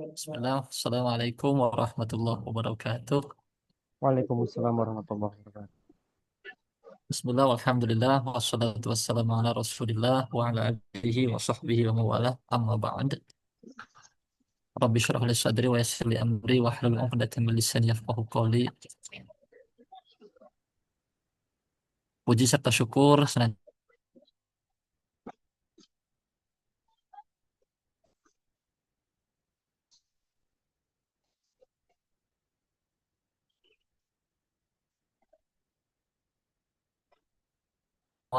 Bismillah, Assalamualaikum warahmatullahi wabarakatuh. Waalaikumsalam warahmatullahi wabarakatuh. Bismillah, alhamdulillah, wassalatu wassalamu ala rasulillah wa ala alihi wa sahbihi wa mawalah, amma ba'd. Rabbi syrah li sadri wa yassir li amri wa hlul 'uqdatam min lisani yafqahu qawli. Puji serta syukur senantiasa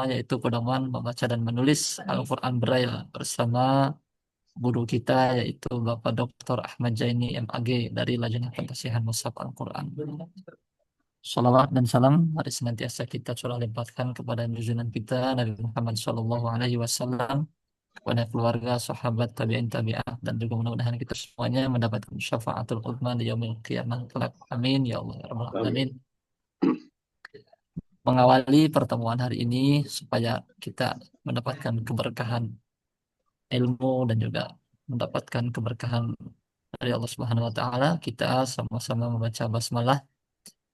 yaitu pedoman membaca dan menulis Al-Quran Braille bersama guru kita yaitu Bapak Dr. Ahmad Jaini MAG dari Lajnah Pentasihan Mushaf Al-Quran. Salawat dan salam mari senantiasa kita curah limpahkan kepada junjungan kita Nabi Muhammad Shallallahu Alaihi Wasallam, kepada keluarga, sahabat, tabi'in, tabi'ah, dan juga mudah-mudahan kita semuanya mendapatkan syafaatul uzma di yaumil qiyamah kelak. Amin ya Allah ya Rabbal Alamin. Amin. Mengawali pertemuan hari ini supaya kita mendapatkan keberkahan ilmu dan juga mendapatkan keberkahan dari Allah Subhanahu wa taala, kita sama-sama membaca basmalah.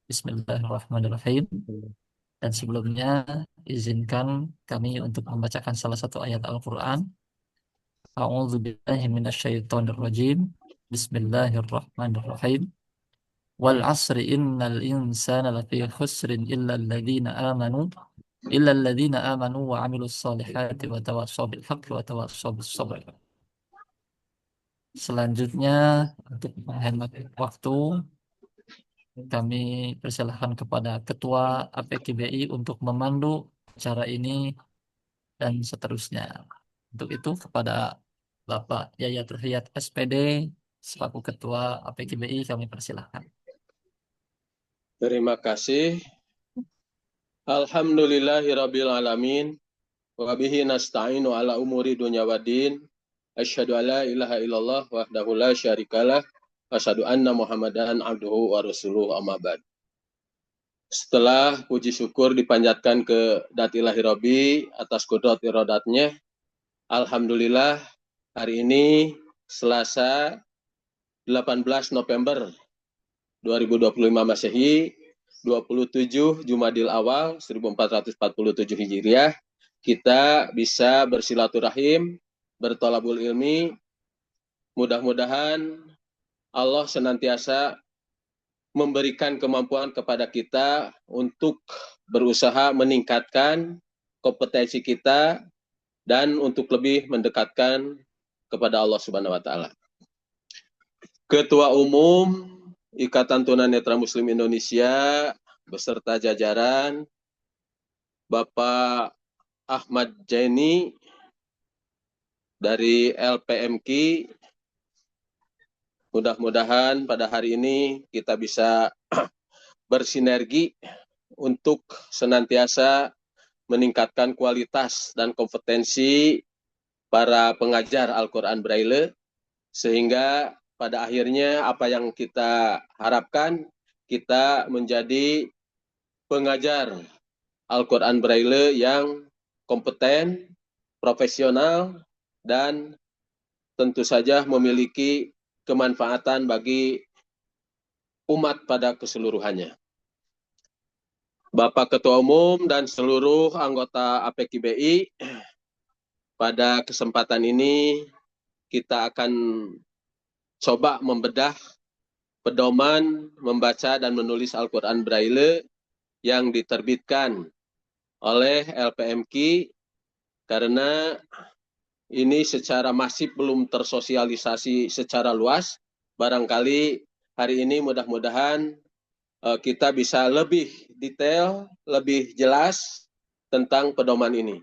Bismillahirrahmanirrahim. Dan sebelumnya, izinkan kami untuk membacakan salah satu ayat Al-Quran. A'udzu billahi minasyaitonir rajim. Bismillahirrahmanirrahim. Wal 'asri innal insana lafi khusrin illa alladhina amanu wa 'amilus solihati wa tawassaw bil haqqi wa tawassaw bis sabr. Selanjutnya, untuk menghemat waktu, kami persilahkan kepada Ketua APKBI untuk memandu acara ini dan seterusnya. Untuk itu kepada Bapak Yayat Ruhiyat SPD selaku Ketua APKBI kami persilahkan. Terima kasih. Alhamdulillahirabbil alamin wa bihi nasta'inu ala umuri dunya waddin. Asyhadu an la ilaha illallah wahdahu la syarikalah wa asyhadu anna Muhammadan abduhu wa rasuluhu amma ba'd. Setelah puji syukur dipanjatkan ke Dati Ilahi Rabbi atas kudrat iradatnya, alhamdulillah hari ini Selasa 18 November 2025 Masehi, 27 Jumadil Awal 1447 Hijriah, kita bisa bersilaturahim, bertolabul ilmi. Mudah-mudahan Allah senantiasa memberikan kemampuan kepada kita untuk berusaha meningkatkan kompetensi kita dan untuk lebih mendekatkan kepada Allah Subhanahu wa taala. Ketua Umum Ikatan Tunanetra Muslim Indonesia beserta jajaran, Bapak Ahmad Jaini dari LPMQ, mudah-mudahan pada hari ini kita bisa bersinergi untuk senantiasa meningkatkan kualitas dan kompetensi para pengajar Al-Quran Braille, sehingga pada akhirnya apa yang kita harapkan, kita menjadi pengajar Al-Quran Braille yang kompeten, profesional, dan tentu saja memiliki kemanfaatan bagi umat pada keseluruhannya. Bapak Ketua Umum dan seluruh anggota APKBI, pada kesempatan ini kita akan coba membedah pedoman membaca dan menulis Al-Quran Braille yang diterbitkan oleh LPMQ, karena ini secara masif belum tersosialisasi secara luas. Barangkali hari ini mudah-mudahan kita bisa lebih detail, lebih jelas tentang pedoman ini.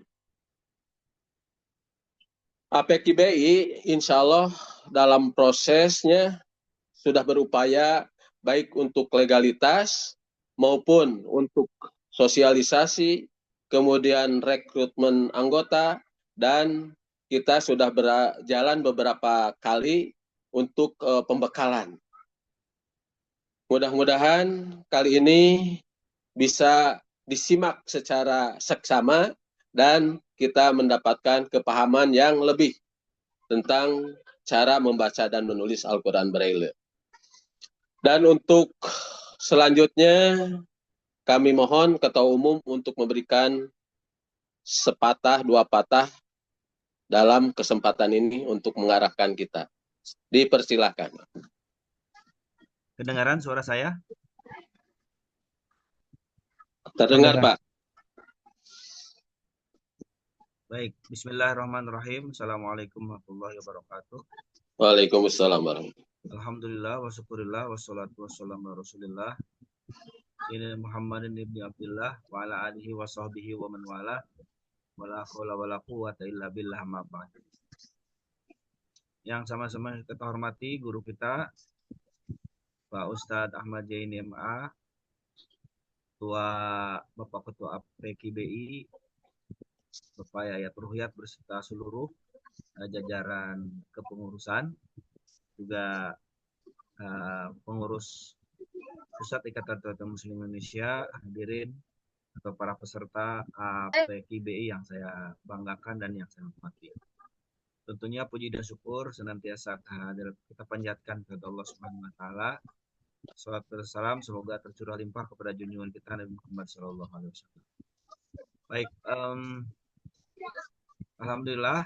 APKBI insya Allah dalam prosesnya sudah berupaya baik untuk legalitas maupun untuk sosialisasi, kemudian rekrutmen anggota, dan kita sudah berjalan beberapa kali untuk pembekalan. Mudah-mudahan kali ini bisa disimak secara seksama dan kita mendapatkan kepahaman yang lebih tentang cara membaca dan menulis Al-Quran Braille. Dan untuk selanjutnya, kami mohon Ketua Umum untuk memberikan sepatah dua patah dalam kesempatan ini untuk mengarahkan kita. Dipersilahkan. Kedengaran suara saya? Terdengar, Pak. Baik, bismillahirrahmanirrahim. Assalamualaikum warahmatullahi wabarakatuh. Waalaikumsalam warahmatullahi. Alhamdulillah, wa syukurillah, wassalatu wassalamu ala rasulillah. Ini Muhammadin ibni Abdullah, wa ala alihi wa sahbihi wa man wala, wa la hawla wa la quwwata illa billah ma ba'd. Yang sama-sama kita hormati guru kita, Pak Ustadz Ahmad Jaini MA, Bapak Ketua PKBI, Bapak Yayat Ruhyat beserta seluruh jajaran kepengurusan, juga pengurus Pusat Ikatan Tonton Muslim Indonesia, hadirin atau para peserta PKBI yang saya banggakan dan yang saya hormati. Tentunya puji dan syukur senantiasa kita panjatkan kepada Allah Subhanahu wa taala. Salawat dan salam semoga tercurah limpah kepada junjungan kita Nabi Muhammad sallallahu alaihi wasallam. Baik, alhamdulillah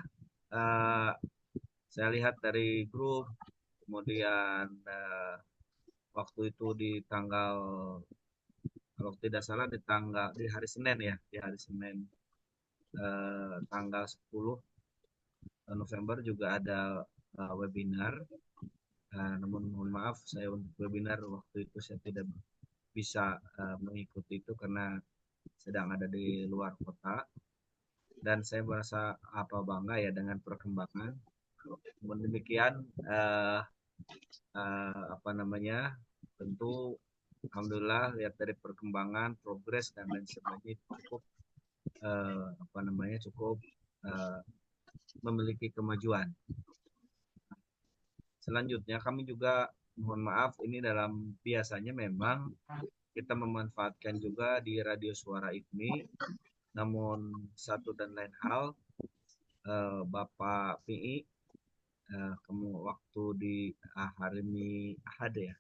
saya lihat dari grup, kemudian waktu itu di tanggal, kalau tidak salah di hari Senin ya, di hari Senin tanggal 10 November juga ada webinar. Namun mohon maaf, saya untuk webinar waktu itu saya tidak bisa mengikuti itu karena sedang ada di luar kota. Dan saya merasa bangga ya dengan perkembangan. Namun demikian tentu alhamdulillah lihat dari perkembangan, progres dan lain sebagainya cukup memiliki kemajuan. Selanjutnya kami juga mohon maaf, ini dalam biasanya memang kita memanfaatkan juga di radio suara IKMI, namun satu dan lain hal Bapak PI waktu di hari Ahad ya,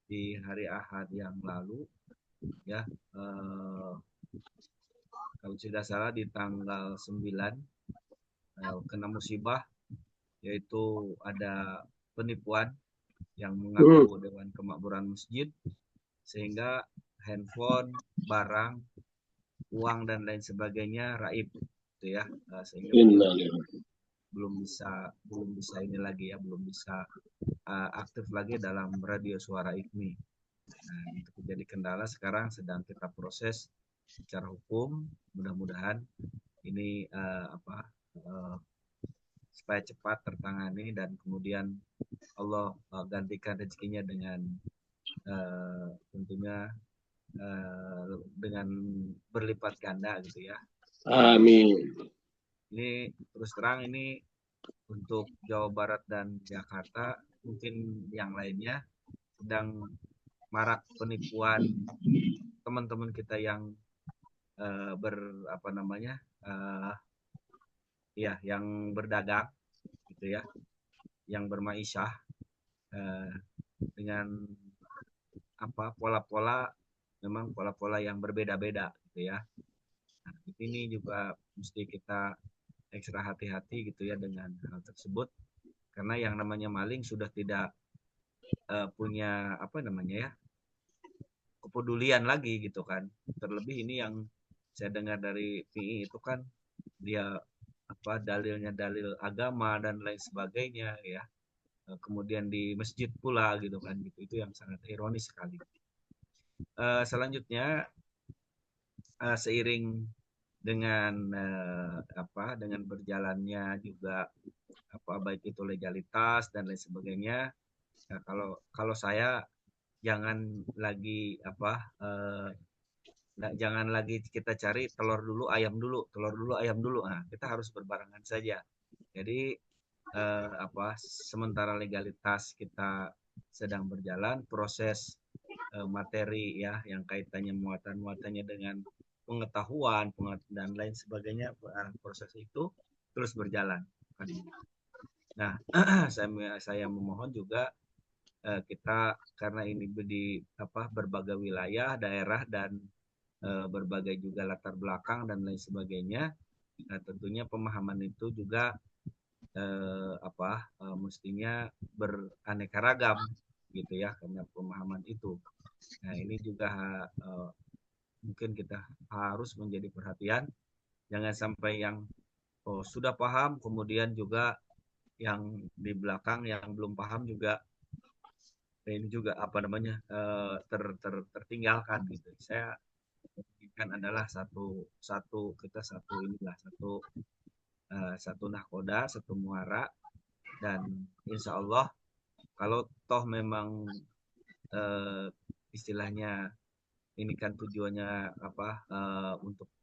di hari Ahad yang lalu ya, kalau tidak salah di tanggal 9 kena musibah, yaitu ada penipuan yang mengaku Dewan Kemakmuran Masjid, sehingga handphone, barang, uang dan lain sebagainya raib gitu ya, sehingga belum bisa ini lagi ya, belum bisa aktif lagi dalam radio suara IKMI. Nah, itu jadi kendala, sekarang sedang kita proses secara hukum, mudah-mudahan ini supaya cepat tertangani dan kemudian Allah gantikan rezekinya dengan tentunya dengan berlipat ganda gitu ya. Amin. Ini terus terang ini untuk Jawa Barat dan Jakarta, mungkin yang lainnya sedang marak penipuan teman-teman kita yang yang berdagang gitu ya, yang bermaisyah dengan pola-pola yang berbeda-beda gitu ya. Nah, ini juga mesti kita ekstra hati-hati gitu ya dengan hal tersebut, karena yang namanya maling sudah tidak punya kepedulian lagi gitu kan. Terlebih ini yang saya dengar dari PI itu kan dia dalilnya dalil agama dan lain sebagainya ya, kemudian di masjid pula gitu kan, gitu. Itu yang sangat ironis sekali. Selanjutnya seiring dengan dengan berjalannya juga baik itu legalitas dan lain sebagainya, nah, kalau saya jangan lagi jangan lagi kita cari telur dulu ayam dulu. Nah, kita harus berbarengan saja. Jadi sementara legalitas kita sedang berjalan, proses materi ya yang kaitannya muatan-muatannya dengan pengetahuan dan lain sebagainya, proses itu terus berjalan. Nah, saya memohon juga kita karena ini di berbagai wilayah, daerah dan berbagai juga latar belakang dan lain sebagainya. Nah, tentunya pemahaman itu juga mestinya beraneka ragam gitu ya karena pemahaman itu. Nah, ini juga mungkin kita harus menjadi perhatian, jangan sampai yang sudah paham kemudian juga yang di belakang yang belum paham juga ini juga tertinggalkan gitu. Saya kan adalah satu satu kita satu inilah satu nahkoda, satu muara, dan insya Allah kalau toh memang eh, istilahnya ini kan tujuannya untuk Pak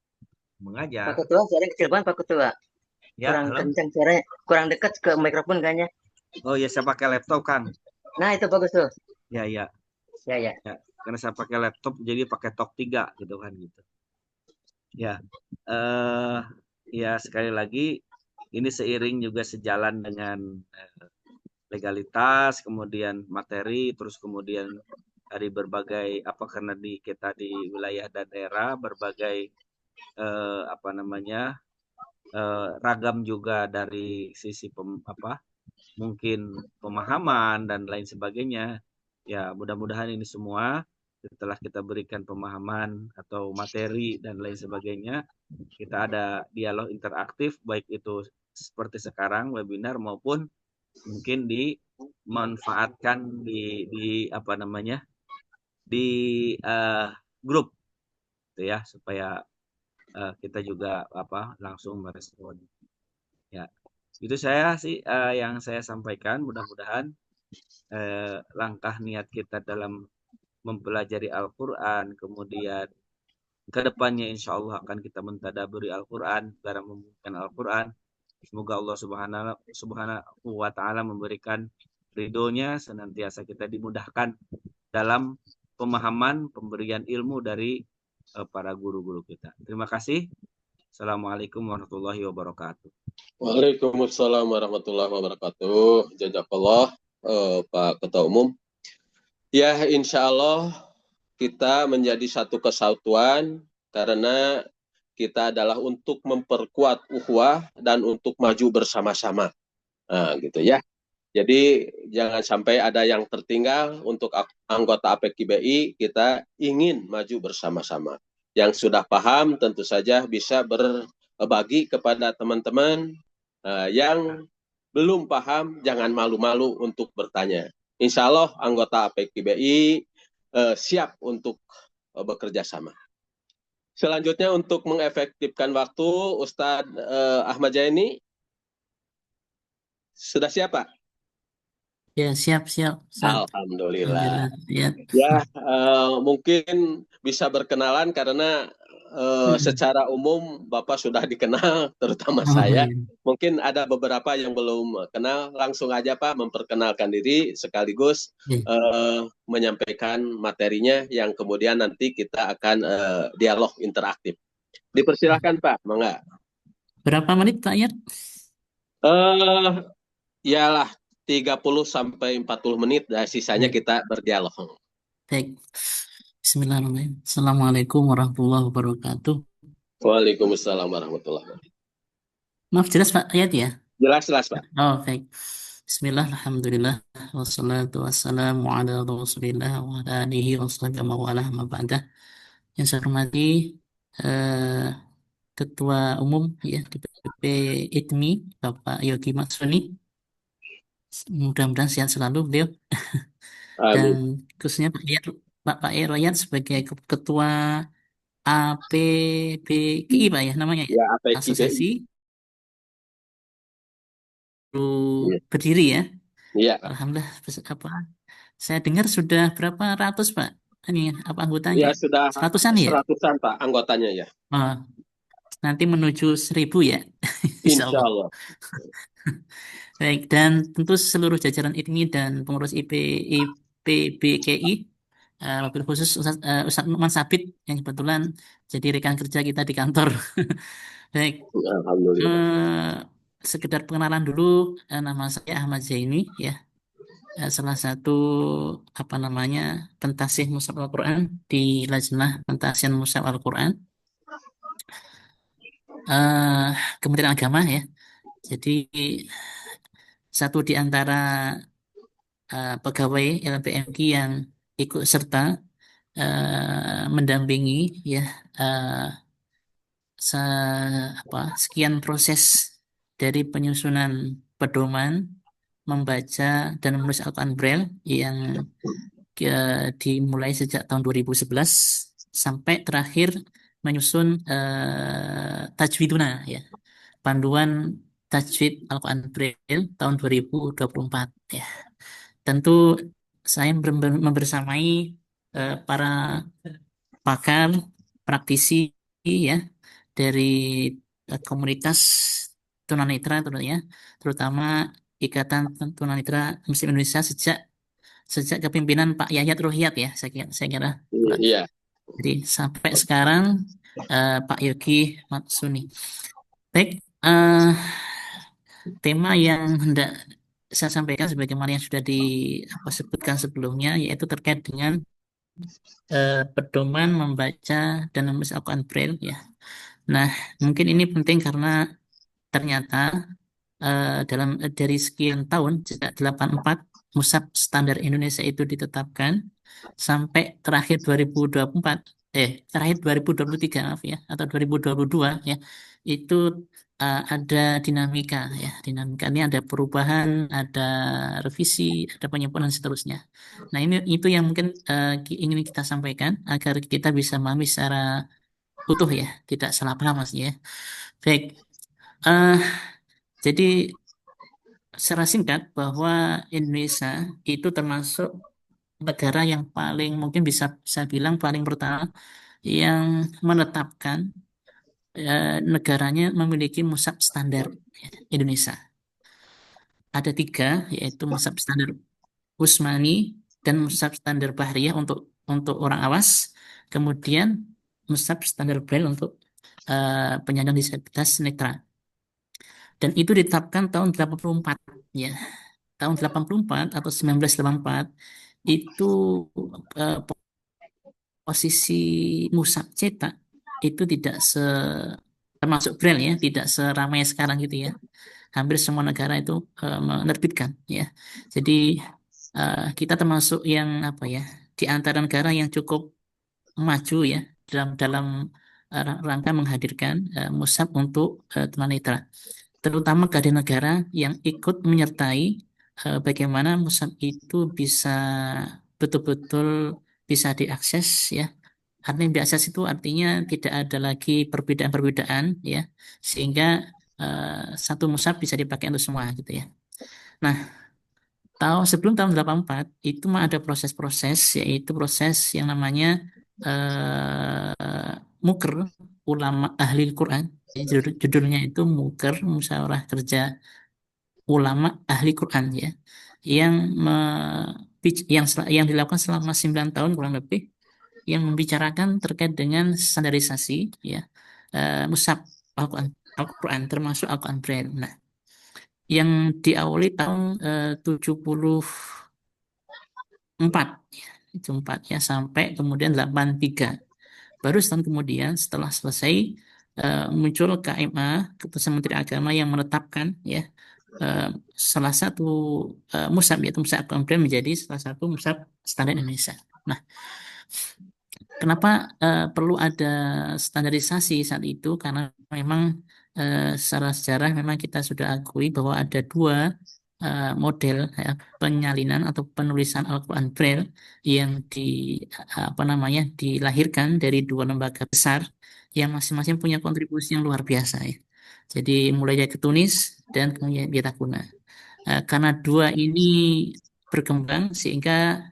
mengajar. Ketua, suaranya kecil banget Pak Ketua. Ya, Kurang halo. kencang suaranya, kurang dekat ke mikrofon kayaknya. Oh ya, saya pakai laptop kan. Nah, itu bagus tuh. Ya, ya, Ya, ya. ya. Karena saya pakai laptop jadi pakai Talk 3 gitu kan gitu. Ya. eh Ya, sekali lagi ini seiring juga sejalan dengan legalitas, kemudian materi, terus kemudian dari berbagai karena kita di wilayah dan daerah berbagai ragam juga dari sisi mungkin pemahaman dan lain sebagainya. Ya, mudah-mudahan ini semua setelah kita berikan pemahaman atau materi dan lain sebagainya, kita ada dialog interaktif baik itu seperti sekarang webinar maupun mungkin dimanfaatkan di grup gitu ya supaya kita juga langsung merespon. Ya, itu saya sih yang saya sampaikan. Mudah-mudahan langkah niat kita dalam mempelajari Al-Quran, kemudian ke depannya insya Allah akan kita mentadaburi Al-Quran, dalam membuka Al-Quran. Semoga Allah Subhanahu wa Ta'ala memberikan ridhonya, senantiasa kita dimudahkan dalam pemahaman pemberian ilmu dari para guru-guru kita. Terima kasih. Assalamualaikum warahmatullahi wabarakatuh. Waalaikumsalam warahmatullahi wabarakatuh. Jazakallah Pak Ketua Umum. Ya, insya Allah kita menjadi satu kesatuan karena kita adalah untuk memperkuat ukhuwah dan untuk maju bersama-sama. Nah, gitu ya. Jadi jangan sampai ada yang tertinggal. Untuk anggota APKBI kita ingin maju bersama-sama. Yang sudah paham tentu saja bisa berbagi kepada teman-teman yang belum paham, jangan malu-malu untuk bertanya. Insya Allah anggota APKBI siap untuk bekerja sama. Selanjutnya untuk mengefektifkan waktu, Ustadz Ahmad Jaini sudah siap, Pak? Ya, siap, siap. Alhamdulillah. Alhamdulillah. Ya. Ya, mungkin bisa berkenalan karena secara umum Bapak sudah dikenal, terutama Oh, saya. iya. Mungkin ada beberapa yang belum kenal. Langsung aja Pak memperkenalkan diri sekaligus Iya. menyampaikan materinya yang kemudian nanti kita akan dialog interaktif. Dipersilahkan Pak, mangga. Berapa menit, Pak Yat? Yalah 30 sampai 40 menit, sisanya Baik, kita berdialog. baik. Bismillahirrahmanirrahim. Assalamualaikum warahmatullahi wabarakatuh. Waalaikumsalam warahmatullahi wabarakatuh. Maaf, jelas Pak Yat ya? Jelas Pak. Oh, baik. Bismillah, alhamdulillah, wassalatu wassalamu ala rasulillah wa ala alihi wa sahbihi wa ala ma ba'dah. Yang saya hormati eh, Ketua Umum ya DPP ITMI, Bapak Yogi Matsuni. Mudah-mudahan sehat selalu beliau. Dan Amin. khususnya Pak Royat sebagai Ketua APBKI Pak ya namanya ya, Ya, APKBI. Asosiasi Guru Iya. Berdiri ya. Iya. Alhamdulillah saya dengar sudah berapa ratus Pak ini anggotanya? Ya, sudah Seratusan ya? seratusan Pak anggotanya ya. Oh, nanti menuju 1000 ya. Insya Insya Allah. Allah. Baik, dan tentu seluruh jajaran IPMI dan pengurus IPBKI, wabil khusus Ustadz Nukman Sabit yang kebetulan jadi rekan kerja kita di kantor. Baik, Alhamdulillah. eh, sekedar pengenalan dulu, nama saya Ahmad Zaini ya. Salah satu apa namanya pentasih Mushaf Al-Quran di Lajnah Pentasihan Mushaf Al-Quran eh Kementerian Agama ya. Jadi satu di antara pegawai LPMK yang ikut serta mendampingi ya eh, se sekian proses dari penyusunan pedoman membaca dan menulis Al-Quran Braille yang dimulai sejak tahun 2011 sampai terakhir menyusun Tajwiduna ya, panduan Tajwid Al-Quran Braille tahun 2024 ya. Tentu saya membersamai para pakar, praktisi ya dari komunitas tunanetra tentunya, terutama Ikatan Tunanetra Muslim Indonesia sejak sejak kepemimpinan Pak Yayat Ruhyat ya, saya kira. Iya. Jadi sampai sekarang Pak Yogi Matsuni. Baik, tema yang hendak saya sampaikan sebagaimana yang sudah disebutkan sebelumnya, yaitu terkait dengan pedoman membaca dan menulis Al-Quran Braille ya. Nah, mungkin ini penting karena ternyata dari sekian tahun sejak 84 Mushaf Standar Indonesia itu ditetapkan sampai terakhir 2024 terakhir 2023 maaf ya, atau 2022 ya, itu ada dinamika ya. Dinamika ini ada perubahan, ada revisi, ada penyempurnaan dan seterusnya. Nah, ini itu yang mungkin ingin kita sampaikan agar kita bisa memahami secara utuh ya, tidak salah paham Mas ya. Baik. eh jadi secara singkat bahwa Indonesia itu termasuk negara yang paling mungkin bisa saya bilang paling pertama yang menetapkan negaranya memiliki mushaf standar Indonesia. Ada tiga, yaitu mushaf standar Utsmani dan mushaf standar Bahriyah untuk orang awas, kemudian mushaf standar Braille untuk penyandang disabilitas netra. Dan itu ditetapkan tahun 84 ya. Tahun 84 atau 1984 itu eh, posisi mushaf cetak itu tidak termasuk Braille ya, tidak seramai sekarang gitu ya. Hampir semua negara itu menerbitkan ya. Jadi kita termasuk yang apa ya, di antara negara yang cukup maju ya dalam dalam rangka menghadirkan mushaf untuk tunanetra, terutama keadaan negara yang ikut menyertai bagaimana mushaf itu bisa betul-betul bisa diakses ya. Artinya diakses itu artinya tidak ada lagi perbedaan-perbedaan ya, sehingga satu mushaf bisa dipakai untuk semua gitu ya. Nah, sebelum tahun 84 itu mah ada proses-proses, yaitu proses yang namanya Muker, ulama ahli Quran. Judulnya itu Muker, Musyawarah Kerja Ulama Ahli Quran ya, yang yang dilakukan selama 9 tahun kurang lebih, yang membicarakan terkait dengan standarisasi ya mushaf Al-Quran, termasuk Al-Quran Braille. Nah, yang diawali tahun 74 itu 4 ya, sampai kemudian 83. Baru setahun kemudian setelah selesai muncul KMA, Keputusan Menteri Agama, yang menetapkan ya salah satu mushaf, yaitu mushaf Al-Quran menjadi salah satu mushaf standar Indonesia. Nah, kenapa perlu ada standarisasi saat itu? Karena memang secara sejarah memang kita sudah akui bahwa ada dua model penyalinan atau penulisan Al-Quran Braille yang dilahirkan dari dua lembaga besar yang masing-masing punya kontribusi yang luar biasa ya. Jadi mulai dari Tunis dan kemudian Witakuna. Karena dua ini berkembang sehingga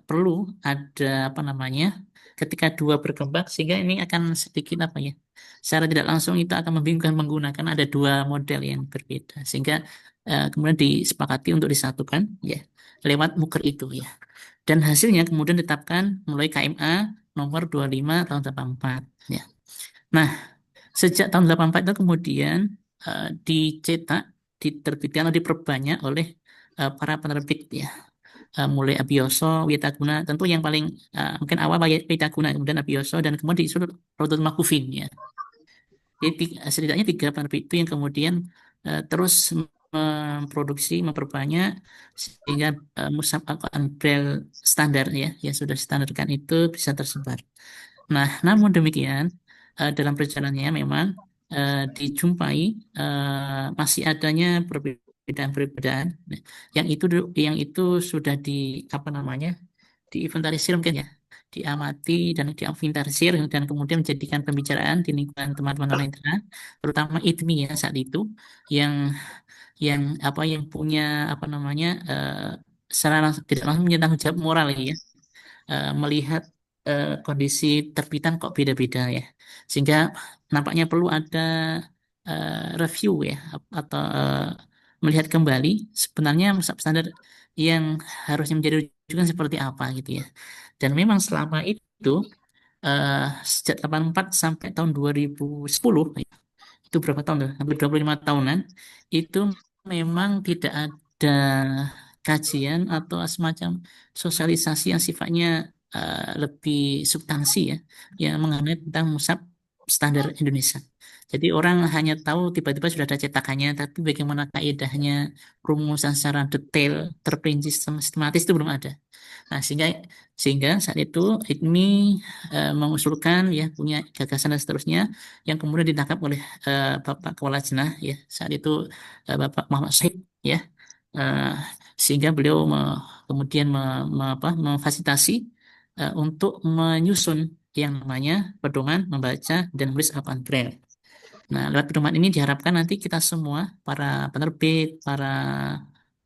perlu ada ketika dua berkembang sehingga ini akan sedikit secara tidak langsung itu akan membingungkan pengguna karena ada dua model yang berbeda, sehingga kemudian disepakati untuk disatukan ya lewat muker itu ya, dan hasilnya kemudian ditetapkan mulai KMA nomor 25 tahun 84 ya. Nah, sejak tahun 84 itu kemudian dicetak, diterbitkan atau diperbanyak oleh para penerbit ya. Mulai Abioso, Wiataguna, tentu yang paling mungkin awal Wiataguna, kemudian Abioso, dan kemudian disusul Rodotul Makufin ya. Jadi setidaknya 3 penerbit itu yang kemudian terus memproduksi, memperbanyak sehingga mushaf Al-Quran Braille standar ya, yang sudah standarkan itu bisa tersebar. Nah, namun demikian dalam perjalanannya memang dijumpai masih adanya perbedaan-perbedaan yang itu sudah di apa namanya diinventarisir mungkin ya, diamati dan diinventarisir dan kemudian menjadikan pembicaraan di lingkungan teman-teman tunanetra, terutama ITMI ya saat itu yang yang punya apa namanya secara tidak langsung punya tanggung jawab moral ya, melihat kondisi terbitan kok beda-beda ya, sehingga nampaknya perlu ada review ya atau melihat kembali sebenarnya standar yang harusnya menjadi rujukan seperti apa gitu ya. Dan memang selama itu sejak 84 sampai tahun 2010 ya, itu berapa tahun tuh? Hampir 25 tahunan itu memang tidak ada kajian atau semacam sosialisasi yang sifatnya lebih substansi ya, yang mengenai tentang mushaf standar Indonesia. Jadi orang hanya tahu tiba-tiba sudah ada cetakannya, tapi bagaimana kaidahnya, rumusan secara detail, terperinci sistematis itu belum ada. Nah, sehingga saat itu IKMI mengusulkan ya punya gagasan dan seterusnya yang kemudian ditangkap oleh Bapak Kepala Jenah ya saat itu Bapak Muhammad Syed ya. Eh, Sehingga beliau kemudian memfasilitasi untuk menyusun yang namanya pedoman membaca dan menulis Al-Quran Braille. Nah, lewat pedoman ini diharapkan nanti kita semua, para penerbit,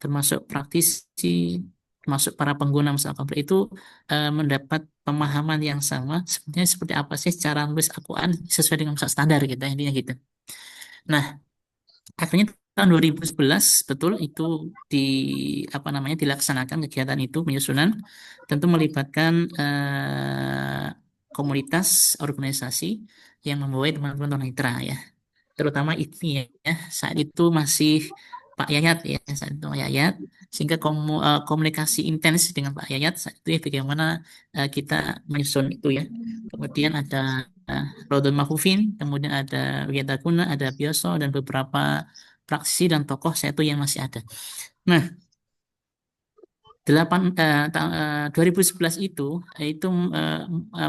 termasuk praktisi, termasuk para pengguna Mushaf Al-Quran itu mendapat pemahaman yang sama, sebenarnya seperti apa sih cara menulis Al-Quran sesuai dengan mushaf standar gitu, intinya gitu. Nah, akhirnya tahun 2011 betul itu di apa namanya dilaksanakan kegiatan itu penyusunan, tentu melibatkan komunitas organisasi yang membawa teman-teman tunanetra ya, terutama ITMI ya. Saat itu masih Pak Yayat ya, saat itu Pak Yayat, sehingga komunikasi intens dengan Pak Yayat saat itu ya, bagaimana kita menyusun itu ya. Kemudian ada Rodon Mahfufin, kemudian ada Wiataguna, ada Bioso, dan beberapa praksi dan tokoh saya itu yang masih ada. Nah, 2011 itu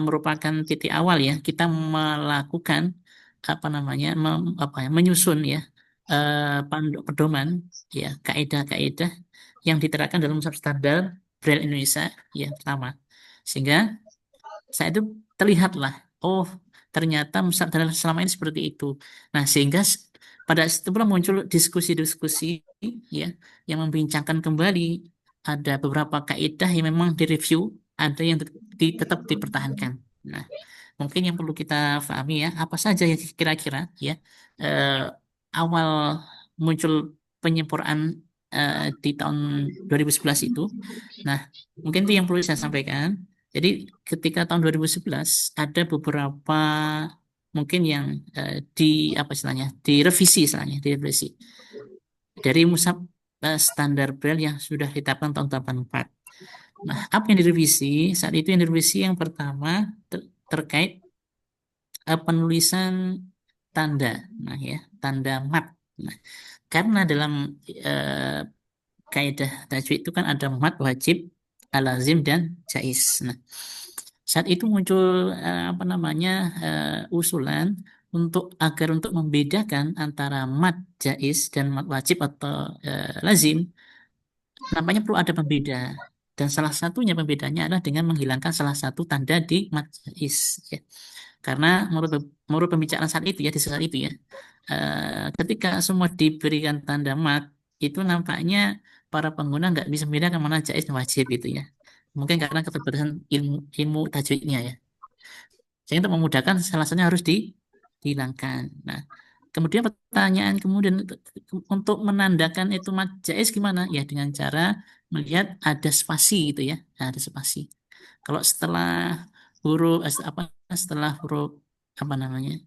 merupakan titik awal ya kita melakukan apa namanya menyusun ya pedoman ya kaidah-kaidah yang diterapkan dalam mushaf standar Braille Indonesia ya pertama, sehingga saya itu terlihatlah oh ternyata mushaf standar selama ini seperti itu. Nah, sehingga pada situ pula muncul diskusi-diskusi ya yang membincangkan kembali ada beberapa kaidah yang memang direview, ada yang tetap dipertahankan. Nah, mungkin yang perlu kita pahami ya, apa saja yang kira-kira ya eh, awal muncul penyempurnaan di tahun 2011 itu. Nah, mungkin itu yang perlu saya sampaikan. Jadi ketika tahun 2011 ada beberapa mungkin yang di apa istilahnya direvisi dari mushaf standar Braille yang sudah ditetapkan tahun 84. Nah, apa yang direvisi? Saat itu yang direvisi yang pertama terkait penulisan tanda. Nah, ya, tanda mat. Nah, karena dalam eh, kaidah tajwid itu kan ada mat wajib, alazim dan jaiz. Nah, saat itu muncul apa namanya usulan untuk membedakan antara mat jaiz dan mat wajib atau lazim, nampaknya perlu ada pembeda. Dan salah satunya pembedanya adalah dengan menghilangkan salah satu tanda di mat jaiz. Ya. Karena menurut pembicaraan saat itu ya di saat itu ya, ketika semua diberikan tanda mat itu nampaknya para pengguna nggak bisa membedakan mana jaiz dan wajib gitu ya. Mungkin karena keterbatasan ilmu tajwidnya ya. Jadi untuk memudahkan salah satunya harus dihilangkan. Nah, kemudian pertanyaan kemudian untuk menandakan itu mat jaiz gimana? Ya dengan cara melihat ada spasi gitu ya. Nah, ada spasi. Kalau setelah huruf setelah huruf apa namanya?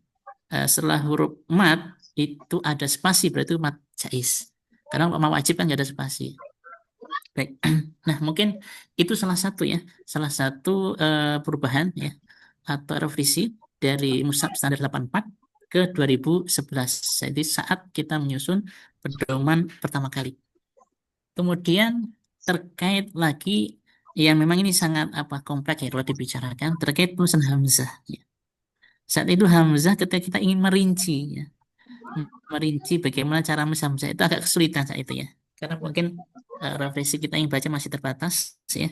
Setelah huruf mat itu ada spasi, berarti itu mat jais. Karena kalau mat wajib kan nggak ada spasi. Baik. Nah, mungkin itu salah satu ya, salah satu perubahan ya atau revisi dari Mushaf Standar 84 ke 2011. Jadi saat kita menyusun pedoman pertama kali. Kemudian terkait lagi yang memang ini sangat kompleks ya kalau dibicarakan terkait tulisan hamzah. Ya. Saat itu hamzah ketika kita ingin merinci ya, merinci bagaimana cara menulis hamzah itu agak kesulitan saat itu ya. Karena mungkin referensi kita yang baca masih terbatas ya.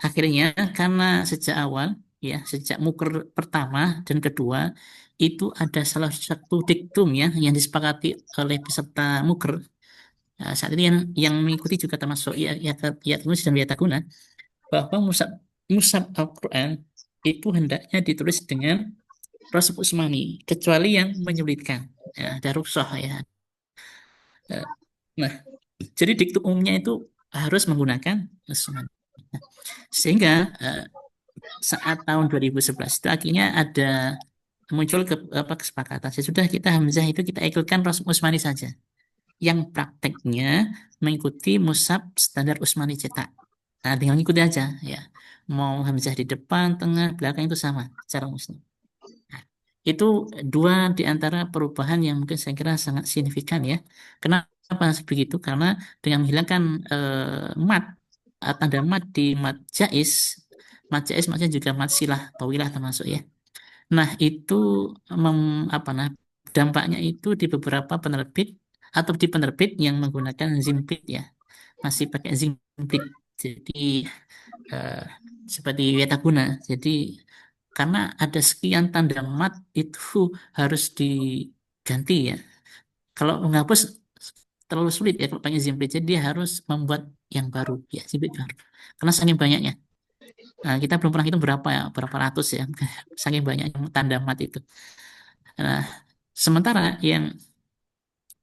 Akhirnya karena sejak awal ya, sejak muker pertama dan kedua itu ada salah satu diktum ya yang disepakati oleh peserta muker. Saat ini yang mengikuti juga termasuk ya tulis dan ya guna bahwa musab musab Al-Quran itu hendaknya ditulis dengan Rasul Usmani kecuali yang menyulitkan ya, ada rukhsah ya. Eh, Nah, jadi diktum umumnya itu harus menggunakan Usmani. Nah, sehingga saat tahun 2011 itu akhirnya ada muncul kesepakatan. Sesudah kita Hamzah itu kita ikutkan Rasul Usmani saja. Yang prakteknya mengikuti Mushaf Standar Usmani cetak. Nah, tinggal ngikuti aja ya. Mau Hamzah di depan, tengah, belakang itu sama cara muslim. Nah, itu dua di antara perubahan yang mungkin saya kira sangat signifikan ya. Kenapa begitu? Karena dengan menghilangkan mat tanda mat di mat jais maksudnya juga mat silah tawilah termasuk ya. Nah, itu nah, dampaknya itu di beberapa penerbit atau di penerbit yang menggunakan Zimplit ya. Masih pakai Zimplit. Jadi eh, seperti Wiataguna. Jadi karena ada sekian tanda mat itu harus diganti ya. Kalau menghapus terlalu sulit ya kalau pakai Zimplit. Jadi dia harus membuat yang baru ya, Zimplit baru. Karena saking banyaknya. Nah, kita belum pernah hitung berapa ya, berapa ratus ya, saking banyaknya tanda mat itu. Nah, sementara yang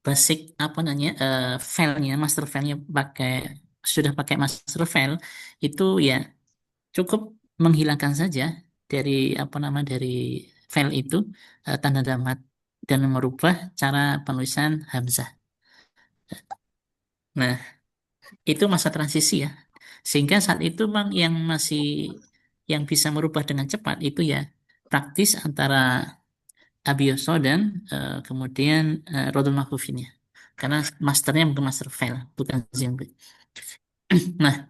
basic filenya, master filenya sudah pakai master file itu ya cukup menghilangkan saja dari dari file itu tanda mat dan merubah cara penulisan hamzah. Nah, itu masa transisi ya. Sehingga saat itu Bang yang bisa merubah dengan cepat itu ya praktis antara Abioso dan kemudian Rodul Mahfuzinnya. Karena masternya bukan master file, bukan Zimbabwe. Nah,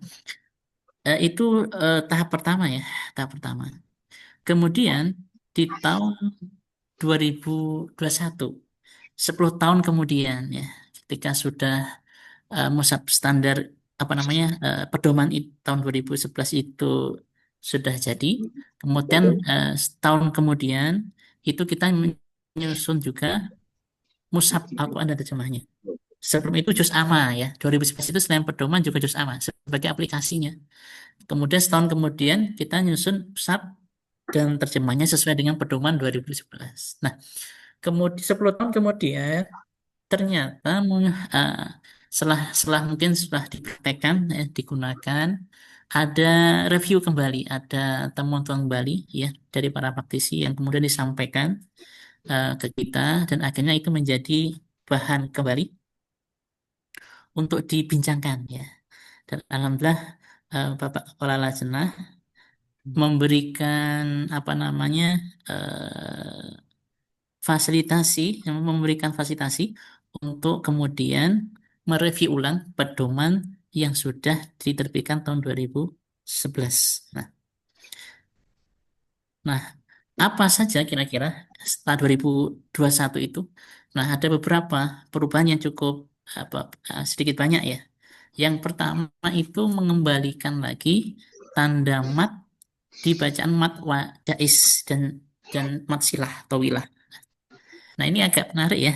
itu tahap pertama ya, tahap pertama. Kemudian di tahun 2021, 10 tahun kemudian ya, ketika sudah Mushaf standar pedoman tahun 2011 itu sudah jadi. Kemudian setahun kemudian itu kita menyusun juga Mushaf Al-Quran dan terjemahnya. Sebelum itu Juz Amma ya. 2011 itu selain pedoman juga Juz Amma sebagai aplikasinya. Kemudian setahun kemudian kita nyusun Mushaf dan terjemahnya sesuai dengan pedoman 2011. Nah, kemudian 10 tahun kemudian ternyata setelah mungkin sudah dipraktekkan digunakan ada review kembali, ada temuan kembali ya dari para praktisi yang kemudian disampaikan ke kita dan akhirnya itu menjadi bahan kembali untuk dibincangkan ya. Dan alhamdulillah Bapak Kepala Lajnah memberikan memberikan fasilitasi untuk kemudian mereview ulang pedoman yang sudah diterbitkan tahun 2011. Nah, apa saja kira-kira setelah 2021 itu? Nah, ada beberapa perubahan yang cukup sedikit banyak ya. Yang pertama itu mengembalikan lagi tanda mat di bacaan mat jais dan mat silah atau wilah. Nah, ini agak menarik ya.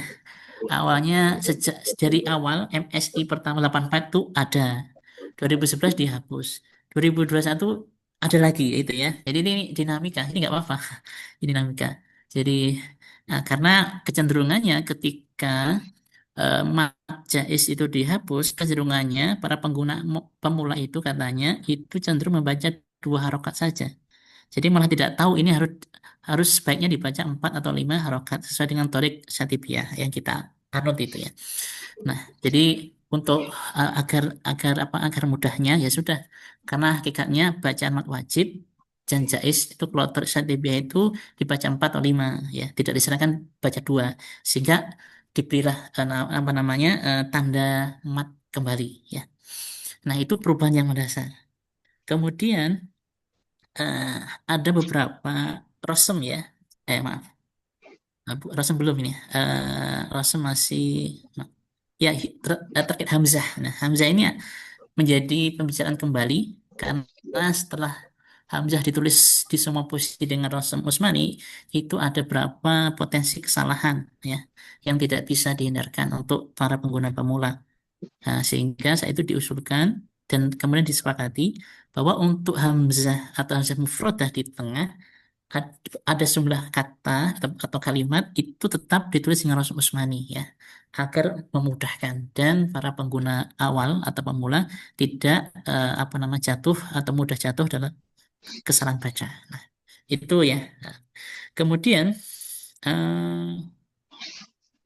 Awalnya sejak dari awal MSI pertama 84 itu ada. 2011 dihapus. 2021 ada lagi itu ya. Jadi ini dinamika, ini nggak apa-apa. Ini dinamika. Jadi karena kecenderungannya ketika mat jais itu dihapus, kecenderungannya para pengguna pemula itu katanya itu cenderung membaca 2 harokat saja. Jadi malah tidak tahu ini harus harus sebaiknya dibaca 4 atau 5 harokat sesuai dengan torik syatibiyah yang kita anut itu ya. Nah, jadi untuk agar agar mudahnya ya sudah, karena hakikatnya bacaan mat wajib dan jais itu kalau torik syatibiyah itu dibaca 4 atau 5 ya, tidak disarankan baca 2 sehingga diberilah apa namanya tanda mat kembali ya. Nah, itu perubahan yang mendasar. Kemudian eh, ada beberapa rosem ya. Maaf, rosem belum ini. Rosem masih ya terkait Hamzah. Nah, Hamzah ini menjadi pembicaraan kembali karena setelah Hamzah ditulis di semua posisi dengan rosem Utsmani, itu ada berapa potensi kesalahan ya yang tidak bisa dihindarkan untuk para pengguna pemula. Nah, sehingga saat itu diusulkan dan kemudian disepakati bahwa untuk hamzah atau hamzah mufradah di tengah ada jumlah kata atau kalimat itu tetap ditulis dengan Rasul Utsmani ya, agar memudahkan dan para pengguna awal atau pemula tidak apa nama jatuh atau mudah jatuh dalam kesalahan baca. Nah, itu ya. Nah, kemudian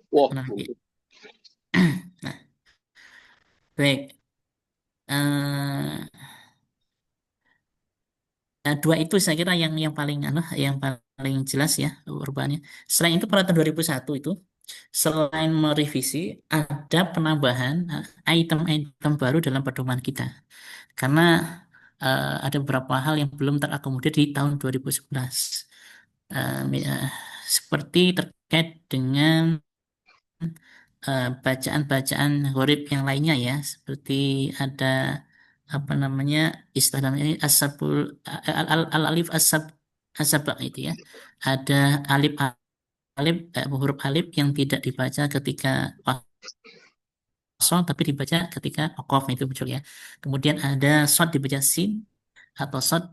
Wah, nah, nah, baik. Eh, dua itu saya kira yang paling yang paling jelas ya perubahannya. Selain itu pada tahun 2001 itu selain merevisi ada penambahan item-item baru dalam pedoman kita. Karena ada beberapa hal yang belum terakomodir di tahun 2011. Seperti terkait dengan bacaan-bacaan gharib yang lainnya ya, seperti ada apa namanya istilah namanya ini asabul alif asabak itu ya, ada alif alif huruf alif yang tidak dibaca ketika kosong tapi dibaca ketika wakof itu muncul ya. Kemudian ada shot dibaca sin atau shot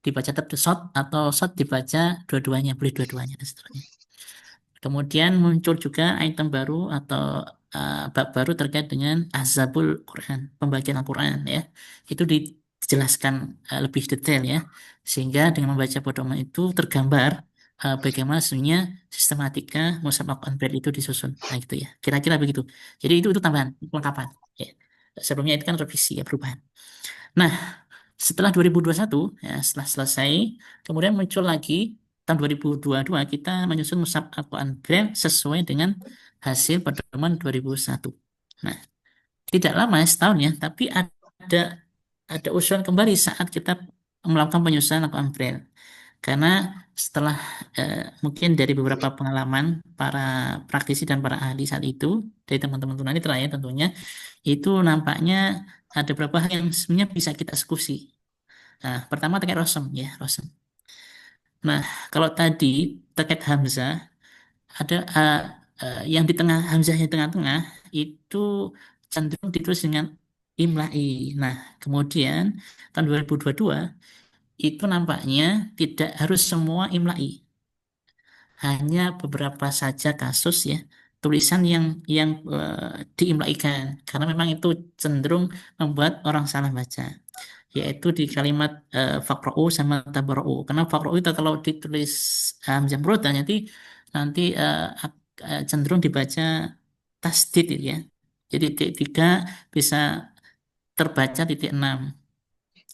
dibaca tetap shot atau shot dibaca dua-duanya, boleh dua-duanya dan seterusnya. Kemudian muncul juga item baru atau bab baru terkait dengan azabul Quran, pembagian Al-Quran ya. Itu dijelaskan lebih detail ya. Sehingga dengan membaca pedoman itu tergambar bagaimana sebenarnya sistematika mushaf Al-Quran Braille itu disusun. Nah, gitu ya. Kira-kira begitu. Jadi itu tambahan, kelengkapan ya. Sebelumnya itu kan revisi ya, perubahan. Nah, setelah 2021 ya, setelah selesai, kemudian muncul lagi tahun 2022 kita menyusun mushaf Al-Quran Braille sesuai dengan hasil pedoman 2001. Nah, tidak lama setahun ya, tapi ada usulan kembali saat kita melakukan penyusunan Al-Quran Braille. Karena setelah mungkin dari beberapa pengalaman para praktisi dan para ahli saat itu, dari teman-teman tunanetra ya tentunya, itu nampaknya ada beberapa hal yang sebenarnya bisa kita eksekusi. Nah, pertama terkait rosem ya, rosem. Nah, kalau tadi terkait Hamzah, ada yang di tengah Hamzahnya tengah-tengah itu cenderung ditulis dengan imla'i. Nah, kemudian tahun 2022 itu nampaknya tidak harus semua imla'i, hanya beberapa saja kasus ya tulisan yang diimlaikan karena memang itu cenderung membuat orang salah baca, yaitu di kalimat faqra'u sama tabara'u. Karena faqra'u itu kalau ditulis hamzah murotah nanti nanti cenderung dibaca tasdid itu ya. Jadi titik 3 bisa terbaca titik 6.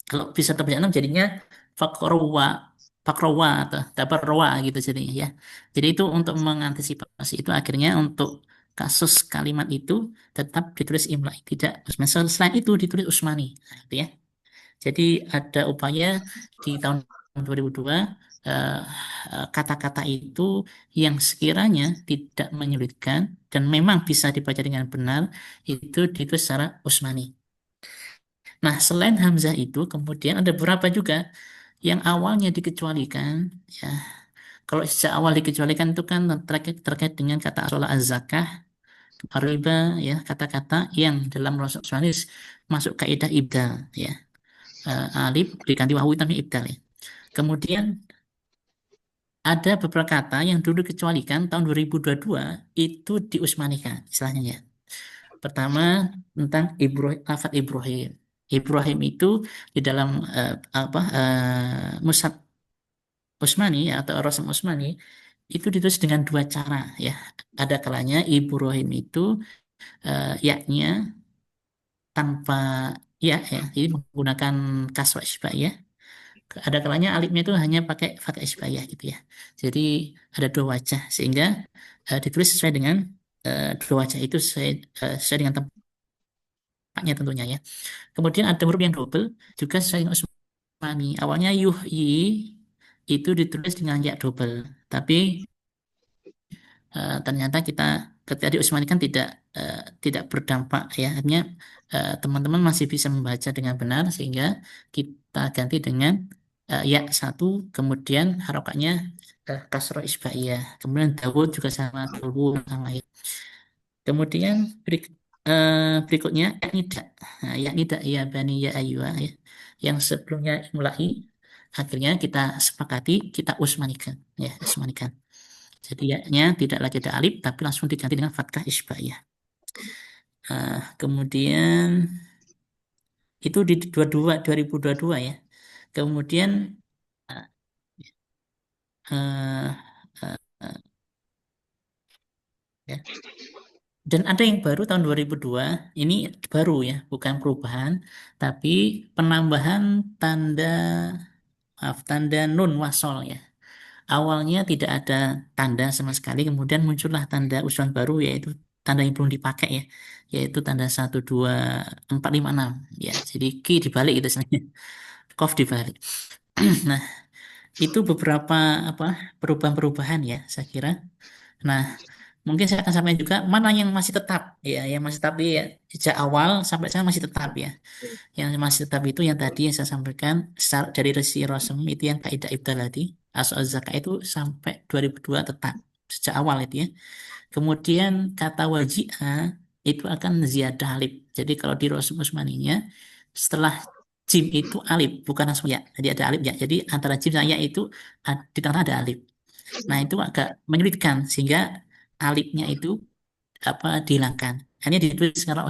Kalau bisa terbaca 6 jadinya faqrawa faqrawa atau tabarrawa gitu jadinya ya. Jadi itu untuk mengantisipasi itu akhirnya untuk kasus kalimat itu tetap ditulis imla, tidak selain itu ditulis usmani. Nah, itu ya. Jadi ada upaya di tahun 2002 eh, kata-kata itu yang sekiranya tidak menyulitkan dan memang bisa dibaca dengan benar itu ditulis secara Utsmani. Nah, selain Hamzah itu kemudian ada beberapa juga yang awalnya dikecualikan ya. Kalau sejak awal dikecualikan itu kan terkait dengan kata sholat az-zakah, riba ya, kata-kata yang dalam Rasul masuk kaidah ibdal ya. Alif diganti wawu tapi ibdal ya. Kemudian ada beberapa kata yang dulu dikecualikan tahun 2022 itu diusmanikan istilahnya ya. Pertama tentang Ibrahim, lafadz Ibrahim. Ibrahim itu di dalam mushaf Utsmani atau Rasul Utsmani itu ditulis dengan dua cara ya. Ada kalanya Ibrahim itu yaknya tanpa ya, jadi menggunakan kasrah isbah ya. Ada kalanya alifnya itu hanya pakai fathah isbah gitu ya. Jadi ada dua wajah sehingga ditulis sesuai dengan dua wajah itu sesuai dengan tempatnya tentunya ya. Kemudian ada huruf yang double juga sesuai dengan Utsmani. Awalnya yuhyi itu ditulis dengan ya double, tapi ternyata kita ketika di Utsmani kan tidak berdampak ya. Artinya teman-teman masih bisa membaca dengan benar sehingga kita ganti dengan ya satu, kemudian harokatnya kasroh isbaiyah. Kemudian Dawud juga sama, Dawud sama ya. Kemudian berikutnya yaknida. Nah, yaknida ya bani ya ayyuha ya. Yang sebelumnya mulai akhirnya kita sepakati kita usmanikan ya, usmanikan. Jadi ya-nya tidak lagi ada alif tapi langsung diganti dengan fathah isbaiyah. Kemudian itu di 2022 ya. Kemudian uh, uh, uh, ya. Dan ada yang baru tahun 2002, ini baru ya, bukan perubahan, tapi penambahan tanda, maaf, tanda nun wasol ya. Awalnya tidak ada tanda sama sekali, kemudian muncullah tanda usulan baru yaitu tanda yang belum dipakai ya, yaitu tanda 1, 2, 4, 5, 6 ya. Jadi ki dibalik itu sebenarnya, kof dibalik. Nah, itu beberapa apa perubahan-perubahan ya saya kira. Nah, mungkin saya akan sampaikan juga mana yang masih tetap ya, yang masih tetap ya sejak awal sampai sekarang masih tetap ya. Yang masih tetap itu yang tadi yang saya sampaikan dari resi Rosem itu yang kaidah ibdal tadi, asal zakat itu sampai 2002 tetap sejak awal itu ya. Kemudian kata waji'ah itu akan ziyadah alif. Jadi kalau di Rosem Usmaninya setelah jim itu alif bukan langsung ya. Jadi ada alif ya. Jadi antara jim dan ya itu di tengah ada alif. Nah, itu agak menyulitkan sehingga alifnya itu dihilangkan. Hanya ditulis secara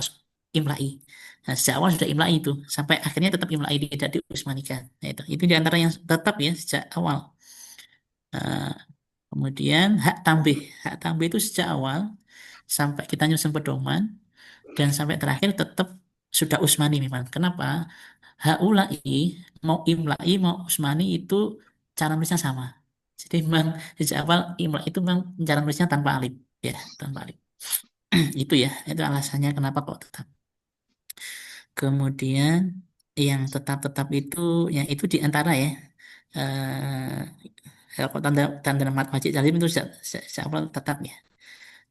imla'i. Nah, sejak awal sudah imla'i itu sampai akhirnya tetap imla'i tidak diusmanikan. Nah, itu di antara yang tetap ya sejak awal. Nah, kemudian hak tambih itu sejak awal sampai kita nyusun pedoman dan sampai terakhir tetap sudah usmani memang. Kenapa? Haulai mau imla'i mau usmani itu cara nulisnya sama. Jadi memang sejak awal imla itu memang cara nulisnya tanpa alif ya, tanpa alif. Itu ya, itu alasannya kenapa kok tetap. Kemudian yang tetap-tetap itu, yang itu di antara ya. Kalau tanda tanda mat wajib jalim itu sejak awal tetap ya.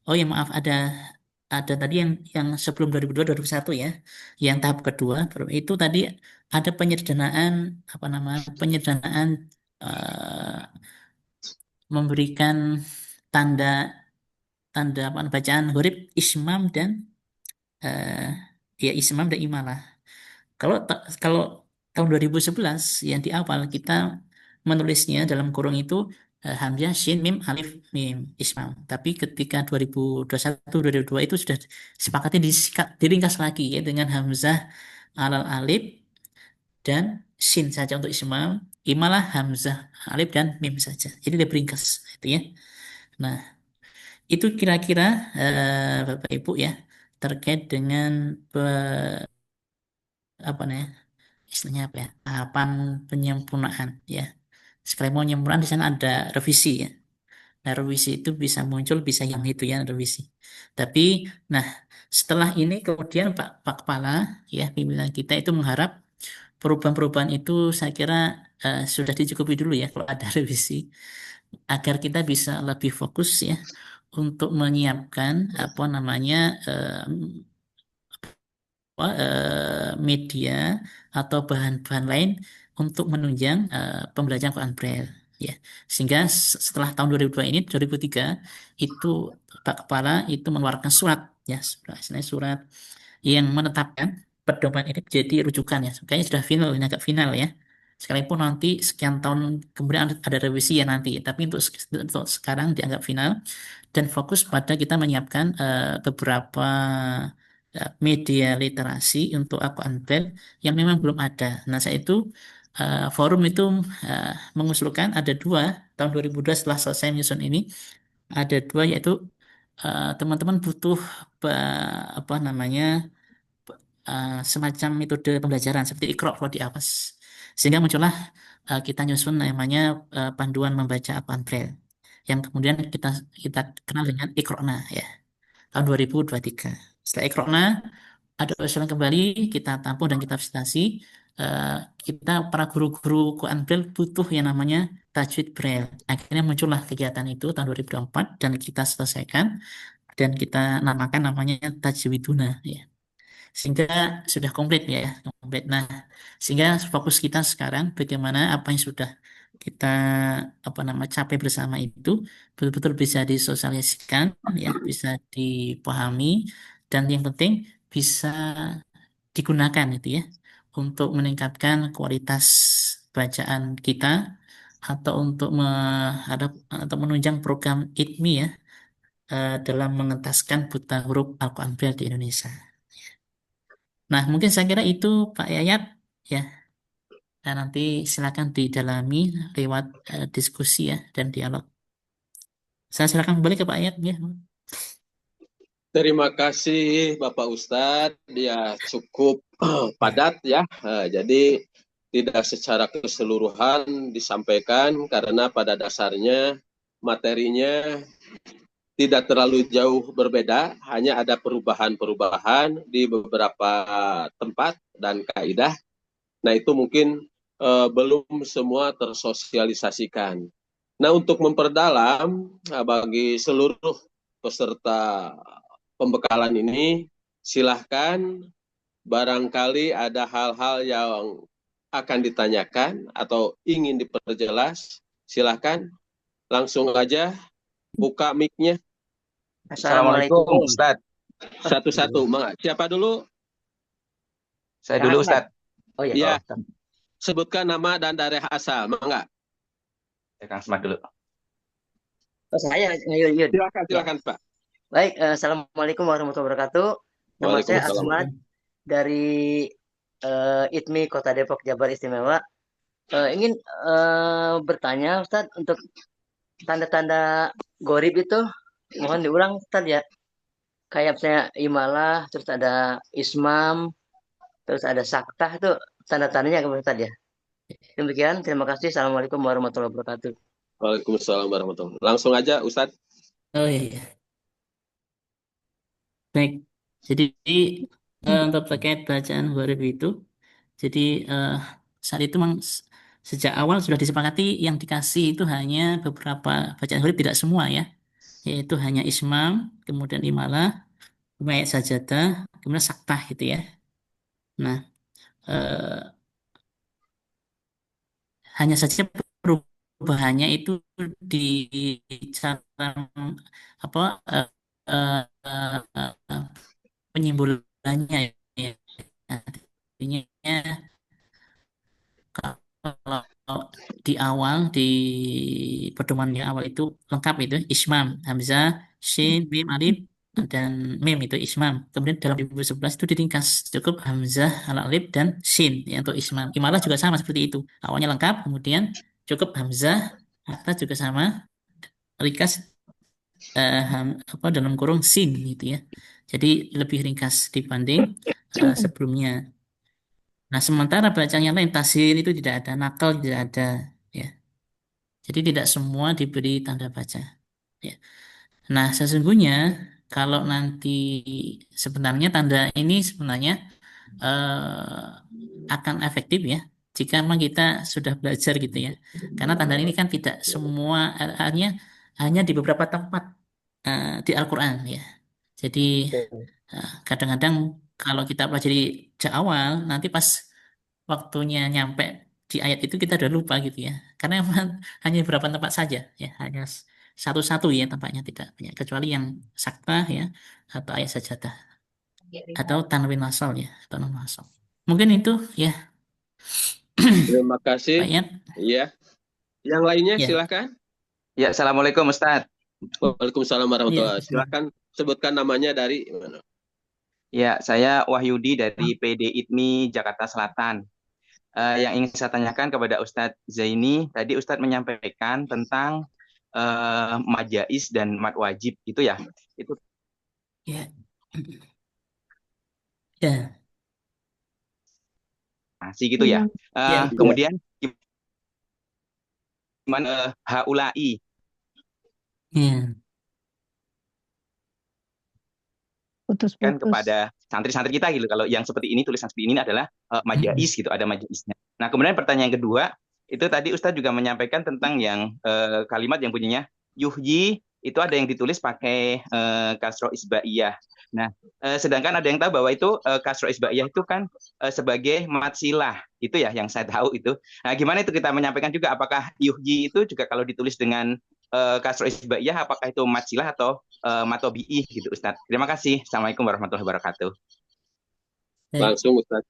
Oh ya maaf ada tadi yang sebelum 2002 2001 ya. Yang tahap kedua itu tadi ada penyederhanaan apa nama penyederhanaan eh, memberikan tanda tanda apa bacaan huruf ismam dan eh, ya ismam dan imalah. Kalau tahun 2011 yang di awal kita menulisnya dalam kurung itu hamzah shin mim alif mim ismam. Tapi ketika 2021 2022 itu sudah sepakati diringkas lagi ya dengan hamzah alal alif dan shin saja untuk ismam, imalah hamzah alif dan mim saja. Jadi dia beringkas itu ya. Nah, itu kira-kira Bapak Ibu ya terkait dengan apa nih istilahnya apa ya tahapan penyempurnaan ya. Sekali mau penyempurnaan di sana ada revisi ya. Nah, revisi itu bisa muncul bisa yang itu ya revisi. Tapi nah setelah ini kemudian Pak Kepala ya pimpinan kita itu mengharap perubahan-perubahan itu saya kira sudah dicukupi dulu ya kalau ada revisi agar kita bisa lebih fokus ya untuk menyiapkan apa namanya media atau bahan-bahan lain untuk menunjang pembelajaran Quran Braille ya. Sehingga setelah tahun 2002 ini 2003 itu Pak Kepala itu mengeluarkan surat ya, surat yang menetapkan pedoman ini menjadi rujukan ya. Kayaknya sudah final ini agak final ya. Sekalipun nanti sekian tahun kemudian ada revisi ya nanti, tapi untuk sekarang dianggap final dan fokus pada kita menyiapkan beberapa media literasi untuk Al-Quran Braille yang memang belum ada. Nah, saya itu forum itu mengusulkan ada dua tahun 2002 setelah selesai menyusun ini ada dua yaitu teman-teman butuh apa namanya semacam metode pembelajaran seperti Iqra kalau di Awas sehingga muncullah kita nyusun namanya panduan membaca Al-Quran Braille yang kemudian kita kita kenal dengan Iqra'na ya tahun 2023. Setelah Iqra'na ada usulan kembali kita tampung dan kita fasilitasi kita para guru-guru Quran Braille butuh yang namanya tajwid Braille. Akhirnya muncullah kegiatan itu tahun 2024 dan kita selesaikan dan kita namakan namanya Tajwiduna ya. Sehingga sudah komplit ya, komplit. Nah, sehingga fokus kita sekarang bagaimana apa yang sudah kita capai bersama itu betul-betul bisa disosialisasikan ya, bisa dipahami dan yang penting bisa digunakan itu ya untuk meningkatkan kualitas bacaan kita atau untuk atau menunjang program ITMI ya dalam mengentaskan buta huruf Al-Quran Braille di Indonesia. Nah, mungkin saya kira itu Pak Yayat ya. Dan nanti silakan didalami lewat diskusi ya dan dialog. Saya silakan kembali ke Pak Yayat ya. Terima kasih Bapak Ustadz, ya cukup padat ya. Jadi tidak secara keseluruhan disampaikan karena pada dasarnya materinya tidak terlalu jauh berbeda, hanya ada perubahan-perubahan di beberapa tempat dan kaidah. Nah itu mungkin belum semua tersosialisasikan. Nah untuk memperdalam bagi seluruh peserta pembekalan ini, silahkan barangkali ada hal-hal yang akan ditanyakan atau ingin diperjelas, silahkan langsung aja buka mic-nya. Assalamualaikum. Ustadz. Satu-satu, siapa dulu? Saya dulu Ustadz. Oh iya. Ya, sebutkan nama dan daerah asal, Mangga. Kang Smart dulu. Oh, saya Yud. Silakan Pak. Baik, Assalamualaikum warahmatullahi wabarakatuh. Nama saya Ahmad dari ITMI Kota Depok, Jabar Istimewa. Ingin bertanya Ustadz untuk tanda-tanda gorib itu mohon diulang Ustadz ya. Kayak misalnya imalah, terus ada ismam, terus ada saktah itu tanda-tandanya apa Ustadz ya. Demikian, terima kasih. Assalamualaikum warahmatullahi wabarakatuh. Waalaikumsalam warahmatullahi wabarakatuh. Langsung aja Ustadz. Oh iya. Baik. Jadi untuk terkait bacaan huruf itu, jadi saat itu memang sejak awal sudah disepakati yang dikasih itu hanya beberapa bacaan huruf, tidak semua ya, yaitu hanya ismam, kemudian imalah, kemudian sajadah, kemudian saktah gitu ya. Nah, hanya saja perubahannya itu di cara apa penyimbolannya ya. Artinya kalau di awal di pedoman yang awal itu lengkap itu ismam, hamzah, shin, mim, alif dan mim itu ismam. Kemudian dalam 2011 itu diringkas cukup hamzah, alif dan shin ya untuk ismam. Imalah juga sama seperti itu. Awalnya lengkap, kemudian cukup hamzah, hatta juga sama, ringkas dalam kurung sin gitu ya. Jadi lebih ringkas dibanding sebelumnya. Nah, sementara bacaan yang lain tasir itu tidak ada, nakal tidak ada ya. Jadi tidak semua diberi tanda baca ya. Nah, sesungguhnya kalau nanti sebenarnya tanda ini sebenarnya akan efektif ya jika memang kita sudah belajar gitu ya. Karena tanda ini kan tidak semua hanya di beberapa tempat di Al-Quran ya. Jadi kadang-kadang kalau kita pelajari sejak awal nanti pas waktunya nyampe di ayat itu kita udah lupa gitu ya. Karena memang hanya beberapa tempat saja ya, hanya satu-satu ya tempatnya tidak banyak kecuali yang saktah ya atau ayat sajadah atau tanwin wasal ya, atau non wasal. Mungkin itu ya. Terima kasih. Pak Yat. Iya. Yang lainnya Ya. silakan. Ya, Assalamualaikum Ustadz. Waalaikumsalam warahmatullahi wabarakatuh. Ya. Silakan sebutkan namanya dari mana. Ya, saya Wahyudi dari PD ITMI Jakarta Selatan. Yang ingin saya tanyakan kepada Ustadz Zaini, tadi Ustadz menyampaikan tentang majais dan mat wajib itu ya. Itu Ya. Ya. masih gitu ya. Ya. Kemudian gimana haulai Ya. kan Putus-putus. kepada santri-santri kita gitu. Kalau yang seperti ini, tulisan seperti ini adalah majais gitu, ada majaisnya. Nah, kemudian pertanyaan kedua, itu tadi Ustadz juga menyampaikan tentang yang kalimat yang bunyinya yuhyi, itu ada yang ditulis pakai kasro isbaiyah. Nah, sedangkan ada yang tahu bahwa itu kasro isbaiyah itu kan sebagai matsilah, itu ya yang saya tahu itu. Nah, gimana itu kita menyampaikan juga, apakah yuhyi itu juga kalau ditulis dengan kasro isbaiyah, apakah itu matsilah atau matobi'i gitu Ustadz. Terima kasih. Assalamualaikum warahmatullahi wabarakatuh. Baik. Langsung Ustaz.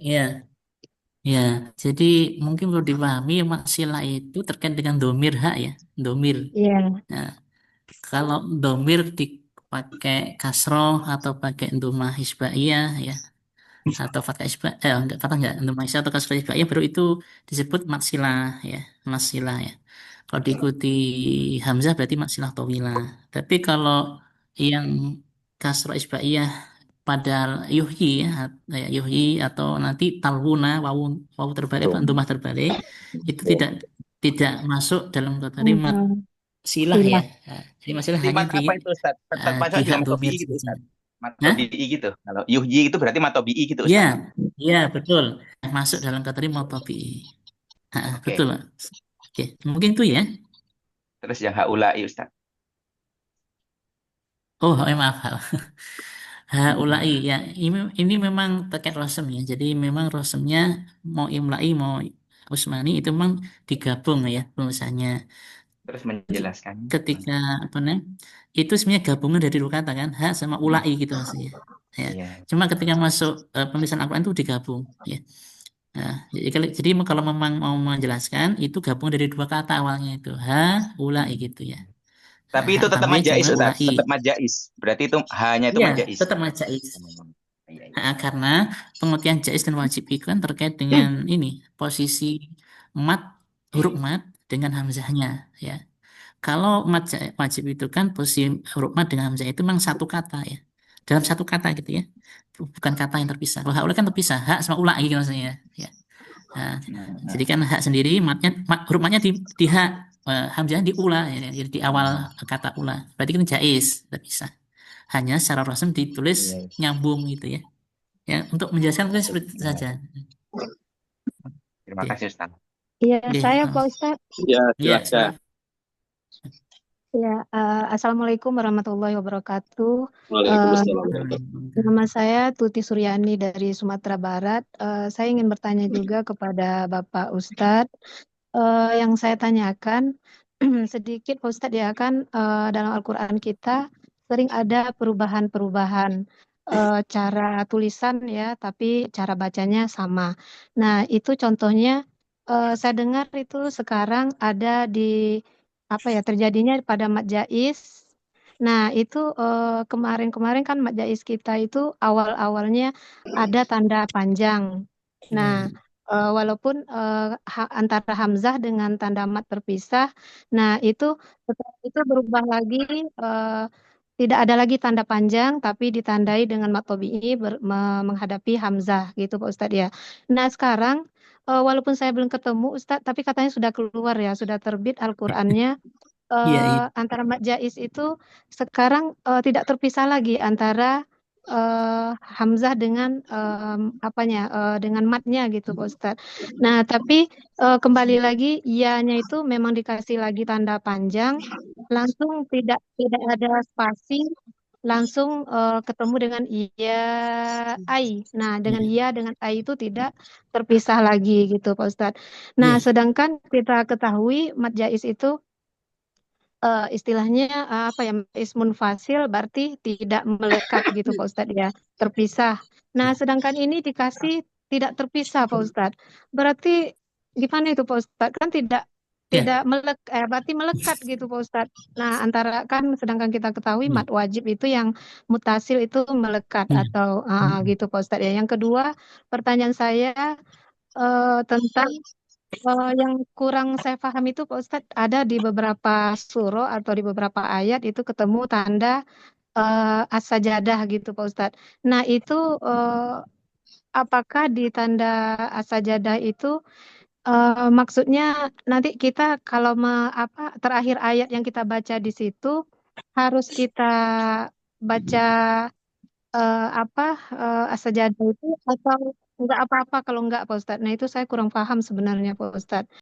Ya. Ya, jadi mungkin perlu dipahami maksilah itu terkait dengan domir hak ya, domir. Iya. Nah, kalau domir dipakai kasroh atau pakai domah hisbaiyah ya, atau fathah hisbaiyah, enggak fathah enggak, domah hisbaiyah atau kasroh hisbaiyah baru itu disebut maksilah ya, maksilah ya. Kalau diikuti hamzah berarti maksilah tawilah. Tapi kalau yang kasroh hisbaiyah pada yuhyi ya, yuhyi atau nanti talwuna wawu terbalik atau domah terbalik itu tidak masuk dalam kategori mat silah ya. Silah. Nah, jadi masalah hanya Simat apa itu Ustadz? di Termasuk juga hak domir matobi'i gitu saja. Ustadz. Hah? Matobi'i gitu. Kalau yuhyi itu berarti matobi'i gitu Ya, Ustadz. ya betul. Masuk dalam kategori matobi. Oke. Betul. Oke, mungkin itu ya. Terus yang haulai Ustadz. Oh, maaf. Haulai ya, ini memang terkait rosem ya. Jadi memang rosemnya mau imlai mau usmani itu memang digabung ya tulisannya. Terus menjelaskan. Ketika apa namanya itu sebenarnya gabungan dari dua kata kan, ha sama ulai gitu maksudnya. Ya. Iya. Cuma ketika masuk penulisan Al-Quran itu digabung ya. Nah, jadi kalau memang mau menjelaskan itu gabung dari dua kata awalnya itu ha ulai gitu ya. Nah, Tapi ha itu tetap tambahin majais sama Ustadz. ulai. Tetap majais. Berarti itu hanya itu Iya, majais. tetap majais. Iya, iya. Karena pengertian jais dan wajib itu kan terkait dengan ini posisi mat huruf mat dengan hamzahnya ya. Kalau mat wajib itu kan posisi huruf mat dengan hamzah itu memang satu kata ya. Dalam satu kata gitu ya. Bukan kata yang terpisah. Kalau haula kan terpisah, hak sama ula gitu maksudnya ya. Nah, jadi kan hak sendiri huruf matnya di hak, hamzahnya di ula ya, jadi di awal kata ula. Berarti kan jais, terpisah. Hanya secara rasmi ditulis Iya. nyambung gitu ya. Ya, untuk menjelaskan mungkin seperti itu saja. Terima Oke. kasih Ustadz. Iya, Oke, saya Pak Ustadz. Ya, ya, silakan. Ya, Assalamualaikum warahmatullahi wabarakatuh. Waalaikumsalam. Nama saya Tuti Suryani dari Sumatera Barat. Saya ingin bertanya juga kepada Bapak Ustadz. Yang saya tanyakan sedikit Pak Ustadz ya kan dalam Al-Quran kita sering ada perubahan-perubahan cara tulisan ya, tapi cara bacanya sama. Nah, itu contohnya saya dengar itu sekarang ada di terjadinya pada mat jaiz. Nah, itu kemarin-kemarin kan mat jaiz kita itu awal-awalnya ada tanda panjang. Nah, walaupun antara hamzah dengan tanda mat terpisah, nah itu setelah itu berubah lagi tidak ada lagi tanda panjang, tapi ditandai dengan mat tabi'i menghadapi hamzah gitu Pak Ustadz ya. Nah, sekarang walaupun saya belum ketemu Ustadz, tapi katanya sudah keluar ya, sudah terbit Al-Qur'annya. Iya, iya. Antara mat jaiz itu sekarang tidak terpisah lagi antara hamzah dengan dengan matnya gitu Pak Ustadz. Nah, tapi kembali lagi ianya itu memang dikasih lagi tanda panjang, langsung tidak ada spasi, langsung ketemu dengan iya ai. Nah, dengan iya dengan ai itu tidak terpisah lagi gitu Pak Ustadz. Nah, Iya. sedangkan kita ketahui mat jaiz itu istilahnya ismun fasil berarti tidak melekat gitu Pak Ustadz ya, terpisah. Nah, sedangkan ini dikasih tidak terpisah Pak Ustadz. Berarti gimana itu Pak Ustadz? Kan tidak Ya. berarti melekat gitu Pak Ustadz. Nah, antara kan sedangkan kita ketahui mat wajib itu yang mutasil itu melekat atau gitu Pak Ustadz ya. Yang kedua, pertanyaan saya tentang yang kurang saya paham itu Pak Ustadz, ada di beberapa surah atau di beberapa ayat itu ketemu tanda as-sajadah gitu Pak Ustadz. Nah itu apakah di tanda as-sajadah itu maksudnya nanti kita kalau terakhir ayat yang kita baca di situ harus kita baca as-sajadah itu atau enggak apa-apa kalau enggak Pak Ustadz. Nah itu saya kurang paham sebenarnya Pak Ustadz.